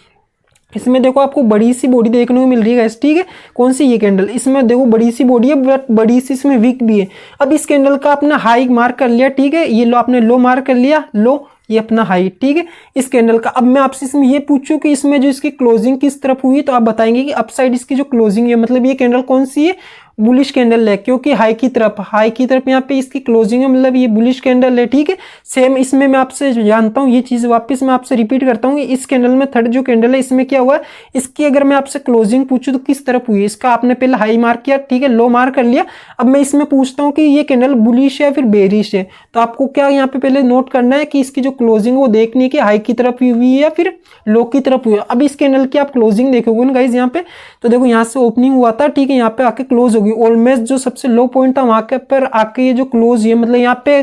इसमें देखो आपको बड़ी सी बॉडी देखने को मिल रही है, ठीक है। कौन सी? ये कैंडल। इसमें देखो बड़ी सी बॉडी है बट बड़ी सी इसमें वीक भी है। अब इस कैंडल का आपने हाई मार्क कर लिया, ठीक है। ये लो आपने लो मार्क कर लिया, लो ये अपना हाई, ठीक है, इस कैंडल का। अब मैं आपसे इसमें ये पूछूं कि इसमें जो इसकी क्लोजिंग किस तरफ हुई तो आप बताएंगे कि अपसाइड इसकी जो क्लोजिंग है, मतलब ये कैंडल कौन सी है? बुलिश कैंडल है, क्योंकि हाई की तरफ यहाँ पे इसकी क्लोजिंग है, मतलब ये बुलिश कैंडल है, ठीक है। सेम इसमें मैं आपसे जानता हूँ ये चीज, वापस मैं आपसे रिपीट करता हूँ। इस कैंडल में थर्ड जो कैंडल है इसमें क्या हुआ, इसकी अगर मैं आपसे क्लोजिंग पूछूं तो किस तरफ हुई? इसका आपने पहले हाई मार्क किया, ठीक है, लो मार्क कर लिया। अब मैं इसमें पूछता हूँ कि ये कैंडल बुलिश है फिर बेरिश है, तो आपको क्या यहाँ पे पहले नोट करना है कि इसकी जो क्लोजिंग है वो देखनी है कि हाई की तरफ हुई है या फिर लो की तरफ हुई है। अब इस कैंडल की आप क्लोजिंग देखोगे ना गाइज यहाँ पे, तो देखो यहाँ से ओपनिंग हुआ था, ठीक है, यहाँ पे आके क्लोज होगी। ऑलमोस्ट जो सबसे लो पॉइंट था वहां के पर आके ये जो क्लोज है, मतलब यहाँ पे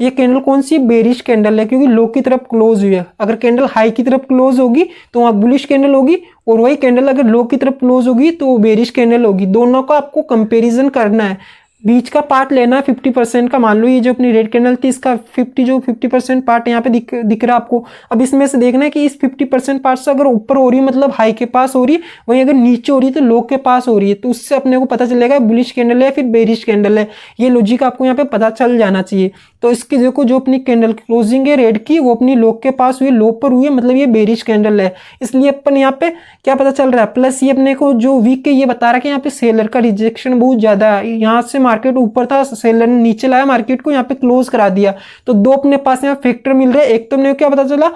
ये कैंडल कौन सी? बेरिश कैंडल है, क्योंकि लो की तरफ क्लोज हुई है। अगर कैंडल हाई की तरफ क्लोज होगी तो वहां बुलिश कैंडल होगी, और वही कैंडल अगर लो की तरफ क्लोज होगी तो बेरिश कैंडल होगी। दोनों का आपको कंपैरिजन करना है। बीच का पार्ट लेना है 50% का। मान लो ये जो अपनी रेड कैंडल थी इसका 50% पार्ट यहाँ पे दिख रहा है आपको। अब इसमें से देखना है कि इस 50% पार्ट से अगर ऊपर हो रही है मतलब हाई के पास हो रही है, वहीं अगर नीचे हो रही है तो लो के पास हो रही है, तो उससे अपने को पता चलेगा बुलिश कैंडल है फिर बेरिश कैंडल है। ये लॉजिक आपको यहाँ पे पता चल जाना चाहिए। तो इसकी देखो जो अपनी कैंडल क्लोजिंग है रेड की वो अपनी लो के पास हुई, लो पर हुई है, मतलब ये बेरिश कैंडल है। इसलिए अपन यहाँ पे क्या पता चल रहा है, प्लस ये अपने को जो वीक है ये बता रहा है कि यहाँ पे सेलर का रिजेक्शन बहुत ज्यादा है। यहाँ से मार्केट ऊपर था, सेलर ने नीचे लाया मार्केट को, यहाँ पे क्लोज करा दिया। तो दो अपने पास यहाँ फैक्टर मिल रहे हैं। एक तो अपने को क्या पता चला,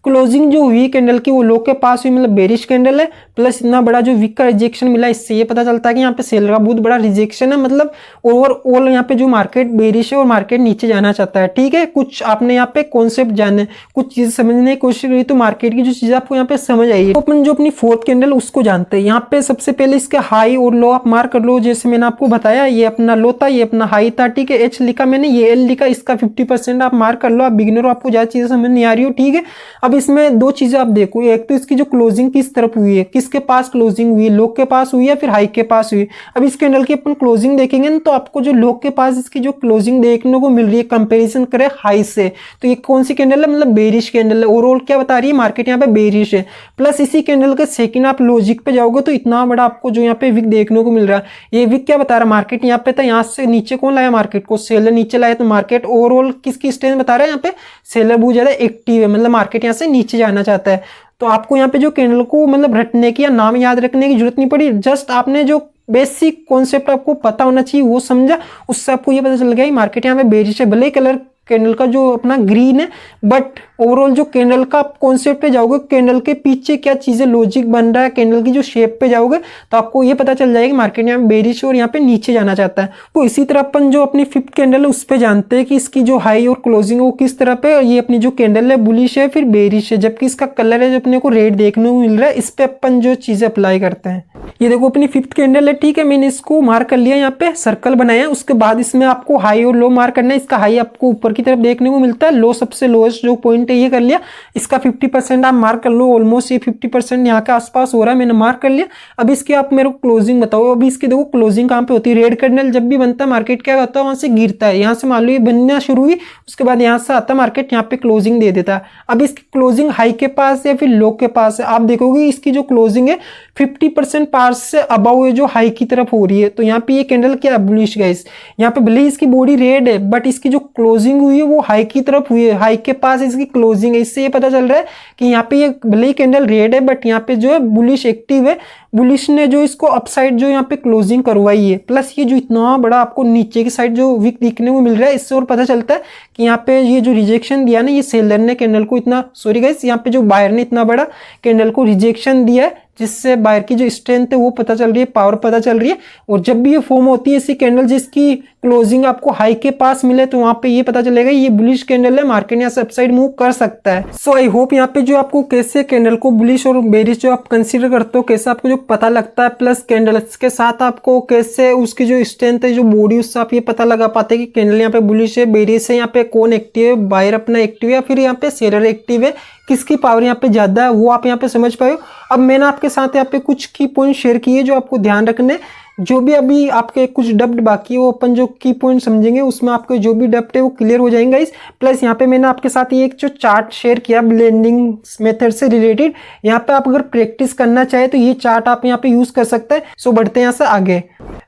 क्लोजिंग जो हुई कैंडल की वो लो के पास हुई मतलब बेरिश कैंडल है, प्लस इतना बड़ा जो वीक का रिजेक्शन मिला, इससे ये पता चलता है कि यहाँ पे सेलर का बहुत बड़ा रिजेक्शन है, मतलब ओवरऑल यहाँ पे जो मार्केट बेरिश है और मार्केट नीचे जाना चाहता है। ठीक है, कुछ आपने यहाँ पे कॉन्सेप्ट जाने, कुछ चीजें समझने की कोशिश करी तो मार्केट की जो चीजें आपको यहाँ पे समझ आई। तो अपन जो अपनी फोर्थ कैंडल उसको जानते हैं। यहाँ पे सबसे पहले इसके हाई और लो आप मार्क कर लो। जैसे मैंने आपको बताया ये अपना लो था, ये अपना हाई था। ठीक है, एच लिखा मैंने, ये एल लिखा, इसका 50% आप मार्क कर लो। आप बिगिनर हो, आपको ज्यादा चीजें समझ नहीं आ रही हो। ठीक है, अब इसमें दो चीजें आप देखो, एक तो इसकी जो क्लोजिंग किस तरफ हुई है, किसके पास क्लोजिंग हुई है, लो के पास हुई है फिर हाई के पास हुई। अब इस कैंडल की अपन क्लोजिंग देखेंगे ना तो आपको जो लो के पास इसकी जो क्लोजिंग देखने को मिल रही है कंपैरिजन करें हाई से, तो ये कौन सी कैंडल है, मतलब बेरिश कैंडल है। ओवरऑल क्या बता रही है मार्केट यहाँ पे बेरिश है। प्लस इसी कैंडल के सेकंड आप लॉजिक पे जाओगे तो इतना बड़ा आपको जो यहाँ पे विक देखने को मिल रहा है। ये विक क्या बता रहा है, मार्केट यहाँ पे था, यहाँ से नीचे कौन लाया मार्केट को, सेलर नीचे लाया। तो मार्केट ओवरऑल किसकी स्ट्रेंथ बता रहा है, यहाँ पे सेलर बहुत ज्यादा एक्टिव है, मतलब मार्केट यहाँ से नीचे जाना चाहता है। तो आपको यहाँ पे जो कैंडल को मतलब रटने की या नाम याद रखने की जरूरत नहीं पड़ी, जस्ट आपने जो बेसिक कॉन्सेप्ट आपको पता होना चाहिए वो समझा, उससे आपको ये पता चल गया कि मार्केट यहाँ पे बेरिश है। भले ही कलर कैंडल का जो अपना ग्रीन है, बट ओवरऑल जो कैंडल का कॉन्सेप्ट पे जाओगे, कैंडल के पीछे क्या चीजें लॉजिक बन रहा है, कैंडल की जो शेप पे जाओगे तो आपको ये पता चल जाएगा कि मार्केट यहाँ पे बेरिश और यहाँ पे नीचे जाना चाहता है। तो इसी तरह अपन जो अपनी फिफ्थ कैंडल है उस पे जानते हैं कि इसकी जो हाई और क्लोजिंग है वो किस तरह पे, ये अपनी जो कैंडल है बुलिश है फिर बेरिश है, जबकि इसका कलर है जो अपने को रेड देखने को मिल रहा है। इस पे अपन जो चीजें अप्लाई करते हैं, ये देखो अपनी फिफ्थ कैंडल है। ठीक है, मैंने इसको मार्क कर लिया, यहाँ पे सर्कल बनाया। उसके बाद इसमें आपको हाई और लो मार्क करना है। इसका हाई आपको ऊपर की तरफ देखने को मिलता है, लो सबसे लोएस्ट जो पॉइंट है ये कर लिया। इसका 50% आप मार्क कर लो, ऑलमोस्ट ये 50% यहाँ के आसपास हो रहा है, मैंने मार्क कर लिया। अब इसकी आप मेरे को क्लोजिंग बताओ। अभी इसकी देखो क्लोजिंग कहाँ पे होती है, रेड कैंडल जब भी बनता है मार्केट क्या होता है, वहां से गिरता है। यहाँ से मान लो ये बनना शुरू हुई, उसके बाद यहाँ से आता है मार्केट, यहाँ पे क्लोजिंग दे देता है। अब इसकी क्लोजिंग हाई के पास या फिर लो के पास है, आप देखोगे इसकी जो क्लोजिंग है 50% पार्ट से अबव है जो हाई की तरफ हो रही है। तो यहाँ पे ये कैंडल क्या बुलिश गाइस, यहाँ पे भले इसकी बॉडी रेड है बट इसकी जो क्लोजिंग हुई है वो हाई की तरफ हुई है, हाई के पास इसकी क्लोजिंग है। इससे ये पता चल रहा है कि यहाँ पे ये भले ही कैंडल रेड है बट यहाँ पे जो है बुलिश एक्टिव है। बुलिश ने जो इसको अपसाइड जो यहाँ पे क्लोजिंग करवाई है, प्लस ये जो इतना बड़ा आपको नीचे की साइड जो विक दिखने को मिल रहा है, इससे और पता चलता है कि यहाँ पे ये जो रिजेक्शन दिया ना, ये सेलर ने कैंडल को इतना, सॉरी गाइस, यहाँ पे जो बायर ने इतना बड़ा कैंडल को रिजेक्शन दिया है, जिससे बायर की जो स्ट्रेंथ है वो पता चल रही है, पावर पता चल रही है। और जब भी ये फॉर्म होती है ऐसी कैंडल जिसकी क्लोजिंग आपको हाई के पास मिले, तो वहां पे ये पता चलेगा ये बुलिश कैंडल है, मार्केट यहाँ से अपसाइड मूव कर सकता है। सो आई होप यहाँ पे जो आपको कैसे कैंडल को बुलिश और बेरिश जो आप कंसीडर करते हो, कैसे आपको जो पता लगता है, प्लस कैंडल्स के साथ आपको कैसे उसकी जो स्ट्रेंथ है, जो बॉडी, उससे आप ये पता लगा पाते हैं कि कैंडल यहाँ पे बुलिश है, बेरिश है, यहाँ पे कौन एक्टिव है, बायर अपना एक्टिव है या फिर यहाँ पे सेलर एक्टिव है, किसकी पावर यहाँ पे ज्यादा है, वो आप यहाँ पे समझ पाए हो। अब मैंने आपके साथ यहाँ पे कुछ की पॉइंट शेयर किए जो आपको ध्यान रखने, जो भी अभी आपके कुछ डब्ट बाकी है वो अपन जो की पॉइंट समझेंगे उसमें आपके जो भी डब्ट है वो क्लियर हो जाएंगे इस। प्लस यहाँ पे मैंने आपके साथ ये एक जो चार्ट शेयर किया ब्लेंडिंग मेथड से रिलेटेड, यहाँ पे आप अगर प्रैक्टिस करना चाहे तो ये चार्ट आप यहाँ पे यूज कर सकते हैं। सो बढ़ते हैं यहाँ से आगे।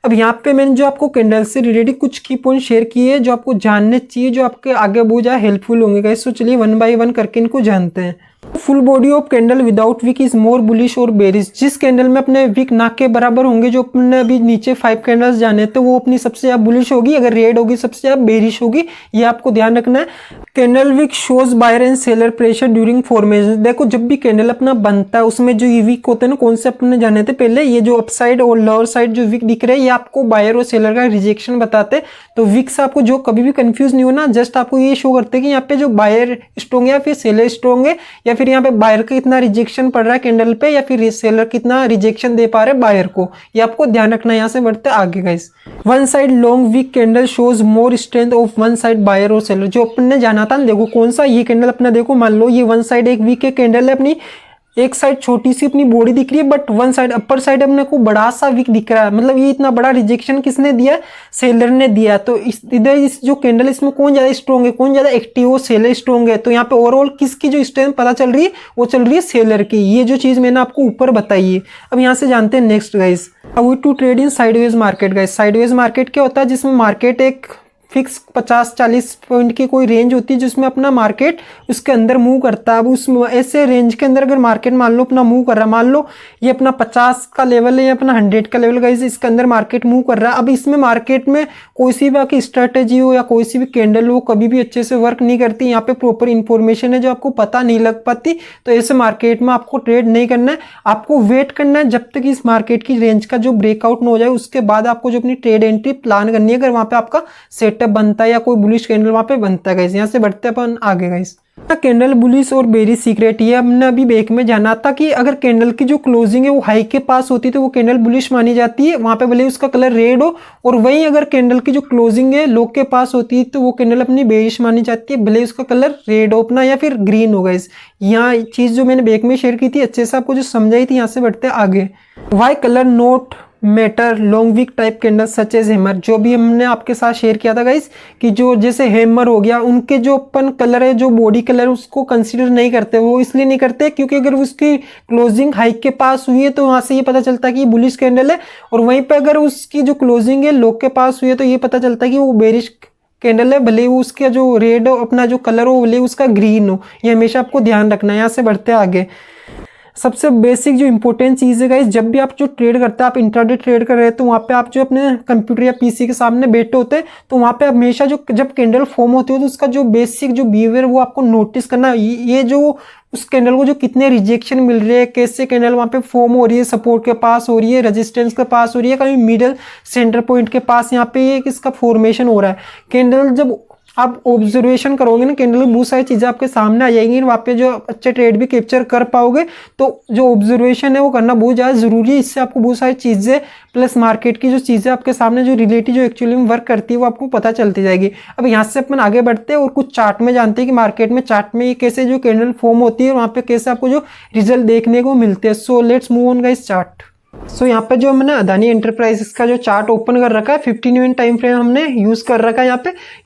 अब यहाँ पे मैंने जो आपको कैंडल से रिलेटेड कुछ की पॉइंट शेयर किए जो आपको जानने चाहिए, जो आपके आगे बहुत ज्यादा हेल्पफुल होंगे गाइस। सो चलिए वन बाय वन करके इनको जानते हैं। Full body of candle without wick is more bullish और बेरिश। जिस कैंडल में अपने विक ना के बराबर होंगे, जो अपने अभी नीचे 5 कैंडल्स जाने थे, वो अपनी सबसे ज्यादा बुलिश होगी, अगर रेड होगी सबसे ज्यादा बेरिश होगी, ये आपको ध्यान रखना है। Candle wick shows buyer and seller pressure during formation. देखो जब भी कैंडल अपना बनता है उसमें जो ये विक होते हैं ना, कौन से अपने जाने थे पहले, ये जो अपसाइड और लोअर साइड जो विक दिख रहे हैं ये आपको बायर और सेलर का रिजेक्शन बताते हैं। तो विक से आपको जो कभी भी कंफ्यूज नहीं होना, जस्ट आपको ये शो करते हैं कि यहाँ पे जो बायर स्ट्रॉन्ग है या फिर सेलर स्ट्रॉन्ग है, या फिर यहाँ पे बायर का कितना रिजेक्शन पड़ रहा है कैंडल पे, या फिर सेलर कितना रिजेक्शन दे पा रहे हैं बायर को, ये आपको ध्यान रखना है। यहाँ से बढ़ते आगे guys. One side long wick candle shows more strength of one side buyer और सेलर। जो अपन ने जाना था, देखो कौन सा ये कैंडल अपना, देखो मान लो ये वन साइड एक वीक के कैंडल है अपनी, एक साइड छोटी सी अपनी बॉडी दिख रही है, but one side upper side अपने को बड़ा सा विक दिख रहा है। मतलब ये इतना बड़ा रिजेक्शन किसने दिया है? सेलर ने दिया। तो इधर इस जो कैंडल इसमें कौन ज्यादा स्ट्रॉन्ग है, कौन ज्यादा एक्टिव हो? सेलर स्ट्रॉन्ग है। तो यहाँ पे ओवरऑल किसकी जो स्ट्रेंथ पता चल रही है, वो चल रही है सेलर की। ये जो चीज मैंने आपको ऊपर बताई है। अब यहाँ से जानते हैं next guys, how to trade in sideways market. Guys sideways market क्या होता है? जिसमें मार्केट एक फिक्स 50-40 पॉइंट की कोई रेंज होती है जिसमें अपना मार्केट उसके अंदर मूव करता है। अब उस ऐसे रेंज के अंदर अगर मार्केट मान लो अपना मूव कर रहा है, मान लो ये अपना 50 का लेवल है या अपना 100 का लेवल, गाइस इसके अंदर मार्केट मूव कर रहा है। अब इसमें मार्केट में कोई सी भी आपकी स्ट्रेटेजी हो या कोई सी भी कैंडल हो, कभी भी अच्छे से वर्क नहीं करती। यहाँ पे प्रॉपर इंफॉर्मेशन है जो आपको पता नहीं लग पाती। तो ऐसे मार्केट में आपको ट्रेड नहीं करना है, आपको वेट करना है जब तक इस मार्केट की रेंज का जो ब्रेकआउट न हो जाए। उसके बाद आपको जो अपनी ट्रेड एंट्री प्लान करनी है, अगर वहां पे आपका सेटअप बनता है या कोई बुलिश कैंडल वहां पे बनता है। गाइस यहाँ से बढ़ते अपन आगे। गाइस कैंडल बुलिश और बेरिश सीक्रेट, ये हमने अभी बेक में जाना था कि अगर कैंडल की जो क्लोजिंग है वो हाई के पास होती है तो वो कैंडल बुलिश मानी जाती है, वहां पे भले उसका कलर रेड हो। और वहीं अगर कैंडल की जो क्लोजिंग है लो के पास होती है तो वो कैंडल अपनी बेरिश मानी जाती है, भले उसका कलर रेड हो अपना या फिर ग्रीन होगा। इस यहाँ चीज जो मैंने बेक में शेयर की थी अच्छे से आपको जो समझाई थी। यहाँ से बढ़ते आगे, why colour not matter long wick type candle such as hammer, जो भी हमने आपके साथ शेयर किया था गाइस कि जो जैसे हैमर हो गया, उनके जो अपन कलर है जो बॉडी कलर उसको कंसीडर नहीं करते। वो इसलिए नहीं करते क्योंकि अगर उसकी क्लोजिंग हाइक के पास हुई है तो वहां से ये पता चलता है कि बुलिश कैंडल है, और वहीं पे अगर उसकी जो क्लोजिंग है लो के पास हुई है तो ये पता चलता है कि वो बेरिश कैंडल है, भले वो उसका जो रेड हो अपना जो कलर हो भले उसका ग्रीन हो। ये हमेशा आपको ध्यान रखना है। यहाँ से बढ़ते आगे, सबसे बेसिक जो इंपॉर्टेंट चीज़ है गाइस, जब भी आप जो ट्रेड करते हैं, आप इंट्राडे ट्रेड कर रहे हैं तो वहाँ पे आप जो अपने कंप्यूटर या पीसी के सामने बैठे होते हैं तो वहाँ पे हमेशा जो जब कैंडल फॉर्म होती है तो उसका जो बेसिक जो बिहेवियर वो आपको नोटिस करना है। ये जो उस कैंडल को जो कितने रिजेक्शन मिल रहे हैं, कैसे कैंडल वहाँ पे फॉर्म हो रही है, सपोर्ट के पास हो रही है, रेजिस्टेंस के पास हो रही है, कहीं मिडल सेंटर पॉइंट के पास यहाँ पे ये किसका फॉर्मेशन हो रहा है। कैंडल जब आप ऑब्जर्वेशन करोगे ना कैंडल में बहुत सारी चीज़ें आपके सामने आ जाएंगी, वहाँ पे जो अच्छे ट्रेड भी कैप्चर कर पाओगे। तो जो ऑब्जर्वेशन है वो करना बहुत ज़्यादा ज़रूरी है। इससे आपको बहुत सारी चीज़ें प्लस मार्केट की जो चीज़ें आपके सामने जो रिलेटिव जो एक्चुअली में वर्क करती है वो आपको पता चलती जाएगी। अब यहाँ से अपन आगे बढ़ते हैं और कुछ चार्ट में जानते हैं कि मार्केट में चार्ट में ये कैसे जो कैंडल फॉर्म होती है वहाँ पे कैसे आपको जो रिजल्ट देखने को मिलते हैं। So let's move on guys chart. So यहाँ पे जो मैंने अदानी एंटरप्राइजेस का जो चार्ट ओपन कर रखा है 15 मिनट टाइम फ्रेम हमने यूज कर रखा है।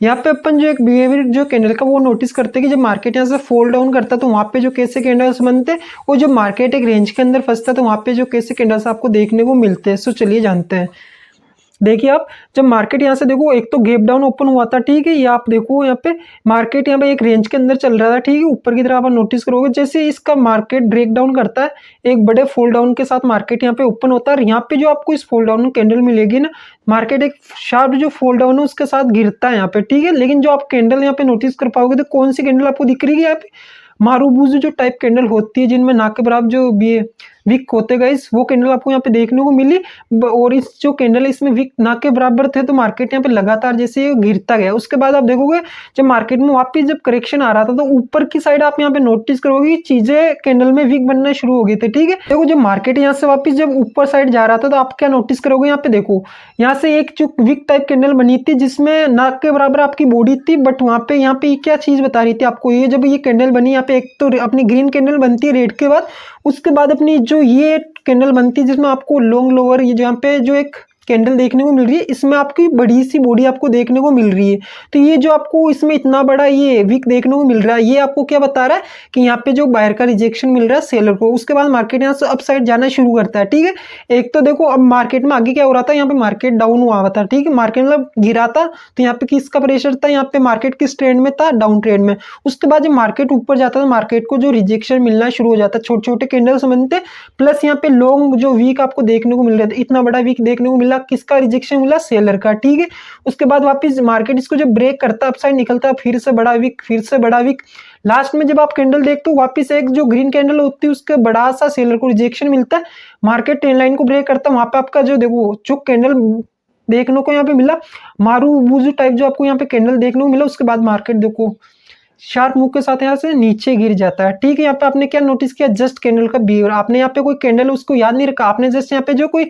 यहाँ पे अपन जो एक बिहेवियर जो कैंडल का वो नोटिस करते हैं कि जब मार्केट यहाँ से फॉल डाउन करता है तो वहाँ पे जो कैसे कैंडल्स बनते हैं, और जब मार्केट एक रेंज के अंदर फंसता है तो वहाँ पे जो कैसे कैंडल्स आपको देखने को मिलते हैं। सो चलिए जानते हैं। देखिए आप जब मार्केट यहाँ से देखो एक तो गैप डाउन ओपन हुआ था, ठीक है। ये आप देखो यहाँ पे मार्केट यहाँ पे एक रेंज के अंदर चल रहा था, ठीक है। ऊपर की तरफ आप नोटिस करोगे जैसे इसका मार्केट ब्रेक डाउन करता है एक बड़े फॉल डाउन के साथ मार्केट यहाँ पे ओपन होता है। यहाँ पे जो आपको इस फॉल डाउन में कैंडल मिलेगी ना, मार्केट एक शार्प जो फॉल डाउन है उसके साथ गिरता है यहाँ पे, ठीक है। लेकिन जो आप कैंडल यहाँ पे नोटिस कर पाओगे तो कौन सी कैंडल आपको दिख रही है यहाँ पे? मारूबूजू जो टाइप कैंडल होती है जिनमें ना के बराबर जो विक होते गाइस, वो कैंडल आपको यहाँ पे देखने को मिली। और इस जो कैंडल है इसमें विक ना के बराबर थे तो मार्केट यहाँ पे लगातार जैसे गिरता गया। उसके बाद आप देखोगे जब मार्केट में वापस जब करेक्शन आ रहा था तो ऊपर की साइड आप यहाँ पे नोटिस करोगे चीजें कैंडल में विक बनना शुरू हो गई थी, ठीक है। देखो जब मार्केट यहाँ से वापस जब ऊपर साइड जा रहा था तो आप क्या नोटिस करोगे, यहाँ पे देखो यहाँ से एक जो विक टाइप कैंडल बनी थी जिसमें नाक के बराबर आपकी बॉडी थी, बट वहां पे यहाँ पे क्या चीज बता रही थी आपको, ये जब ये कैंडल बनी यहाँ पे एक तो अपनी ग्रीन कैंडल बनती है रेड के बाद, उसके बाद अपनी जो ये कैंडल बनती है जिसमें आपको लॉन्ग लोअर ये जहाँ पे जो एक कैंडल देखने को मिल रही है इसमें आपकी बड़ी सी बॉडी आपको देखने को मिल रही है। तो ये जो आपको इसमें इतना बड़ा ये विक देखने को मिल रहा है, ये आपको क्या बता रहा है कि यहाँ पे जो बायर का रिजेक्शन मिल रहा है सेलर को। उसके बाद मार्केट यहाँ से अप साइड जाना शुरू करता है, ठीक है। एक तो देखो अब मार्केट में आगे क्या हो रहा था, यहाँ पे मार्केट डाउन हुआ था, ठीक है। मार्केट मतलब गिरा था तो यहाँ पे किसका प्रेशर था, यहाँ पे मार्केट किस ट्रेंड में था, डाउन ट्रेंड में। उसके बाद जब मार्केट ऊपर जाता था मार्केट को जो रिजेक्शन मिलना शुरू हो जाता, छोटे छोटे कैंडल्स बनते, प्लस यहाँ पे लॉन्ग जो वीक आपको देखने को मिल रहा था, इतना बड़ा वीक देखने को मिला, किसका रिजेक्शन मिला, सेलर का, ठीक है। उसके बाद वापस मार्केट इसको जब ब्रेक करता है अपसाइड निकलता है, फिर से बड़ा वीक, फिर से बड़ा वीक। लास्ट में जब आप कैंडल देखते हो वापस एक जो ग्रीन कैंडल होती है उसके बड़ा सा सेलर को रिजेक्शन मिलता है, मार्केट ट्रेंड लाइन को ब्रेक करता है, वहां पे आपका जो देखो जो कैंडल देखने को यहाँ पे मिला मारूबूजू टाइप जो आपको यहाँ पे कैंडल देखने को मिला। उसके बाद मार्केट देखो शार्प मूव के साथ यहाँ से नीचे गिर जाता है, ठीक है। यहाँ पे आपने क्या नोटिस किया, जस्ट कैंडल का बिहेवियर, आपने यहाँ पे कोई कैंडल उसको याद नहीं रखा, आपने जस्ट यहाँ पे जो कोई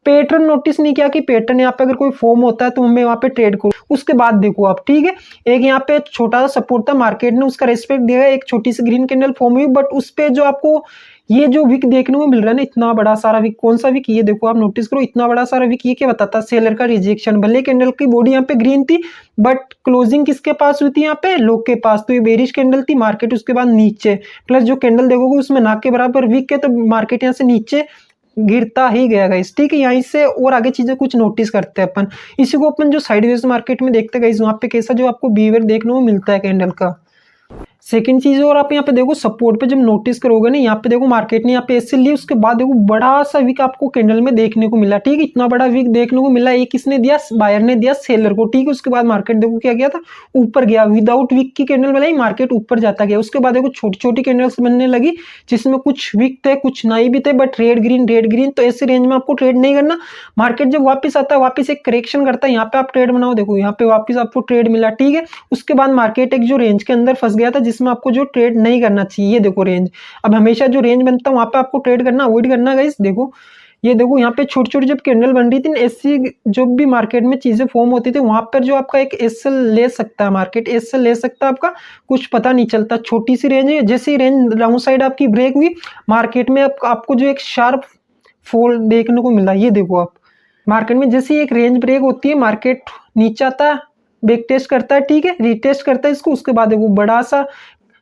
पैटर्न नोटिस नहीं किया कि पैटर्न यहाँ पे अगर कोई फॉर्म होता है तो मैं वहाँ पे ट्रेड करूँ। उसके बाद देखो आप, ठीक है, एक यहाँ पे छोटा सा सपोर्ट था, मार्केट ने उसका रेस्पेक्ट दिया, एक छोटी सी ग्रीन कैंडल फॉर्म हुई, बट उस पे जो आपको ये जो विक देखने को मिल रहा है ना, इतना बड़ा सारा विक, कौन सा विक, ये देखो आप नोटिस करो, इतना बड़ा सारा विक, ये क्या बताता है? सेलर का रिजेक्शन। भले कैंडल की बॉडी यहाँ पे ग्रीन थी बट क्लोजिंग किसके पास हुई थी? यहाँ पे लो के पास। तो ये बेरिश कैंडल थी, मार्केट उसके बाद नीचे, प्लस जो कैंडल देखोगे उसमें नाक के बराबर विक है, तो मार्केट यहाँ से नीचे गिरता ही गया गाइस, ठीक है। यहाँ से और आगे चीजें कुछ नोटिस करते हैं अपन, इसी को अपन जो साइडवेज मार्केट में देखते हैं गाइस, वहां पे कैसा जो आपको बिहेवियर देखने को मिलता है कैंडल का। सेकंड चीज, और आप यहाँ पे देखो सपोर्ट पे जब नोटिस करोगे ना, यहाँ पे देखो मार्केट ने यहाँ पे ऐसे ली, उसके बाद देखो बड़ा सा विक आपको कैंडल में देखने को मिला, ठीक है। इतना बड़ा विक देखने को मिला, एक किसने दिया? बायर ने दिया सेलर को, ठीक है। उसके बाद मार्केट देखो क्या गया था, ऊपर गया, विदाउट विक की कैंडल बनाई, मार्केट ऊपर जाता गया। उसके बाद देखो छोटी छोटी कैंडल्स बनने लगी जिसमें कुछ विक थे कुछ नहीं भी थे, बट रेड ग्रीन, तो ऐसे रेंज में आपको ट्रेड नहीं करना। मार्केट जब वापस आता है, वापस एक करेक्शन करता है, यहाँ पे आप ट्रेड बनाओ, देखो यहाँ पे वापस आपको ट्रेड मिला, ठीक है। उसके बाद मार्केट एक जो रेंज के अंदर फंस गया था जिसमें आपको जो ट्रेड नहीं करना चाहिए, ये देखो रेंज। अब हमेशा जो रेंज बनता है वहां पे आपको ट्रेड करना अवॉइड करना गाइस। देखो ये देखो यहाँ पे छोटी छोटी जब कैंडल बन रही थी, ऐसी जब भी मार्केट में चीजें फॉर्म होती थी, वहां पर जो आपका एक एसएल ले सकता है, मार्केट एसएल ले सकता है आपका, कुछ पता नहीं चलता। छोटी सी रेंज है, जैसे ही रेंज डाउन साइड आपकी ब्रेक हुई, मार्केट में आपको जो एक शार्प फॉल देखने को मिला, ये देखो आप, मार्केट में जैसे एक रेंज ब्रेक होती है, मार्केट नीचे आता है, बैक टेस्ट करता है, ठीक है, रीटेस्ट करता है इसको, उसके बाद देखो बड़ा सा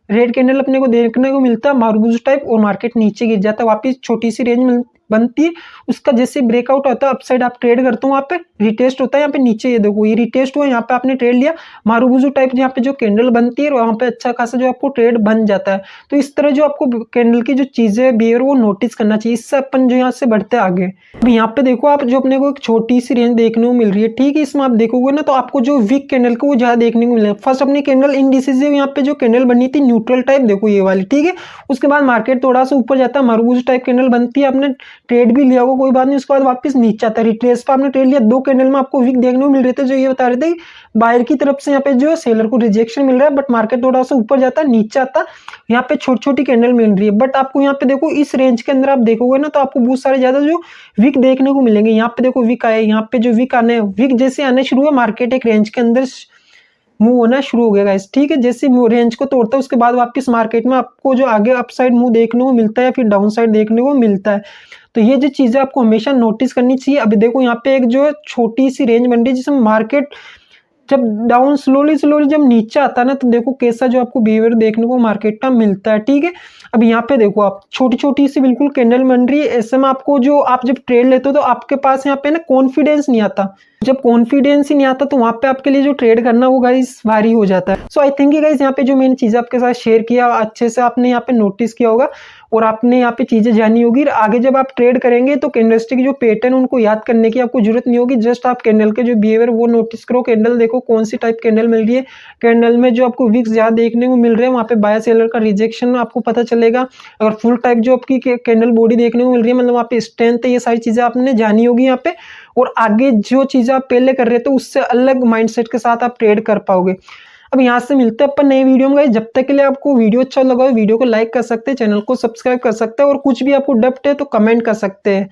रेड कैंडल अपने को देखने को मिलता है, मार्बूज टाइप, और मार्केट नीचे गिर जाता है, वापस छोटी सी रेंज बनती है, उसका जैसे ब्रेकआउट होता है अपसाइड आप ट्रेड करते हो, वहां पे रिटेस्ट होता है, यहाँ पे नीचे ये देखो ये रिटेस्ट हुआ, यहाँ पे आपने ट्रेड लिया, मारूबुजू टाइप यहाँ पे जो कैंडल बनती है, वहां पे अच्छा खासा जो आपको ट्रेड बन जाता है। तो इस तरह जो आपको कैंडल की जो चीजें बिहेवियर वो नोटिस करना चाहिए, इससे अपन जो यहाँ से बढ़ते आगे। अब यहाँ पे देखो आप, जो अपने को एक छोटी सी रेंज देखने को मिल रही है, ठीक है, इसमें आप देखोगे ना तो आपको जो वीक कैंडल को वो ज्यादा देखने को मिले। फर्स्ट अपनी कैंडल इनडिसिसिव यहाँ पे जो कैंडल बनी थी न्यूट्रल टाइप, देखो ये वाली, ठीक है। उसके बाद मार्केट थोड़ा सा ऊपर जाता है, मरबूज टाइप कैंडल बनती है, आपने ट्रेड भी लिया होगा कोई बात नहीं, उसके बाद वापस नीचे आता है, रिट्रेस पे आपने ट्रेड लिया, दो कैंडल में आपको वीक देखने को मिल रहे थे, जो ये बता रहे थे बायर की तरफ से यहाँ पे जो है सेलर को रिजेक्शन मिल रहा है, बट मार्केट थोड़ा सा ऊपर जाता है नीचे आता, यहाँ पे छोटी छोटी कैंडल मिल रही है। बट आपको यहाँ पे देखो इस रेंज के अंदर आप देखोगे ना तो आपको बहुत सारे ज्यादा जो वीक देखने को मिलेंगे। यहाँ पे देखो वीक आए, यहाँ पे जो वीक आने, वीक जैसे आने शुरू हुए, मार्केट एक रेंज के अंदर मूव होना शुरू हो गया गाइस, ठीक है। जैसे रेंज को तोड़ता है उसके बाद वापस मार्केट में आपको जो आगे अपसाइड मूव देखने को मिलता है या फिर डाउन साइड देखने को मिलता है। तो ये जो चीजें आपको हमेशा नोटिस करनी चाहिए। अभी देखो यहाँ पे एक जो छोटी सी रेंज बन रही है जिसमें मार्केट जब डाउन स्लोली जब नीचे आता है ना, तो देखो कैसा जो आपको बिहेवियर देखने को मार्केट का मिलता है, ठीक है। अब यहाँ पे देखो आप छोटी छोटी सी बिल्कुल कैंडल बन रही है, ऐसे में आपको जो आप जब ट्रेड लेते हो तो आपके पास यहाँ पे ना कॉन्फिडेंस नहीं आता। जब कॉन्फिडेंस ही नहीं आता तो वहां पे आपके लिए जो ट्रेड करना वो गाइस भारी हो जाता है। सो आई थिंक गाइस यहाँ पे जो मैंने चीजें आपके साथ शेयर किया अच्छे से आपने यहाँ पे नोटिस किया होगा और आपने यहाँ पे चीजें जानी होगी। आगे जब आप ट्रेड करेंगे तो कैंडलस्टिक जो पैटर्न उनको याद करने की आपको जरूरत नहीं होगी, जस्ट आप कैंडल के जो बिहेवियर वो नोटिस करो। कैंडल देखो कौन सी टाइप कैंडल मिल रही है, कैंडल में जो आपको विक्स ज्यादा देखने को मिल रहे हैं वहां पे बायर सेलर का रिजेक्शन आपको पता चलेगा। अगर फुल टाइप जो आपकी कैंडल बॉडी देखने को मिल रही है, मतलब वहाँ पे स्ट्रेंथ है, ये सारी चीजें आपने जानी होगी यहाँ पे। और आगे जो चीजें आप पहले कर रहे थे उससे अलग माइंडसेट के साथ आप ट्रेड कर पाओगे। अब यहाँ से मिलते हैं अपन नए वीडियो में। जब तक के लिए आपको वीडियो अच्छा लगा हो वीडियो को लाइक कर सकते हैं, चैनल को सब्सक्राइब कर सकते हैं और कुछ भी आपको डाउट है तो कमेंट कर सकते हैं।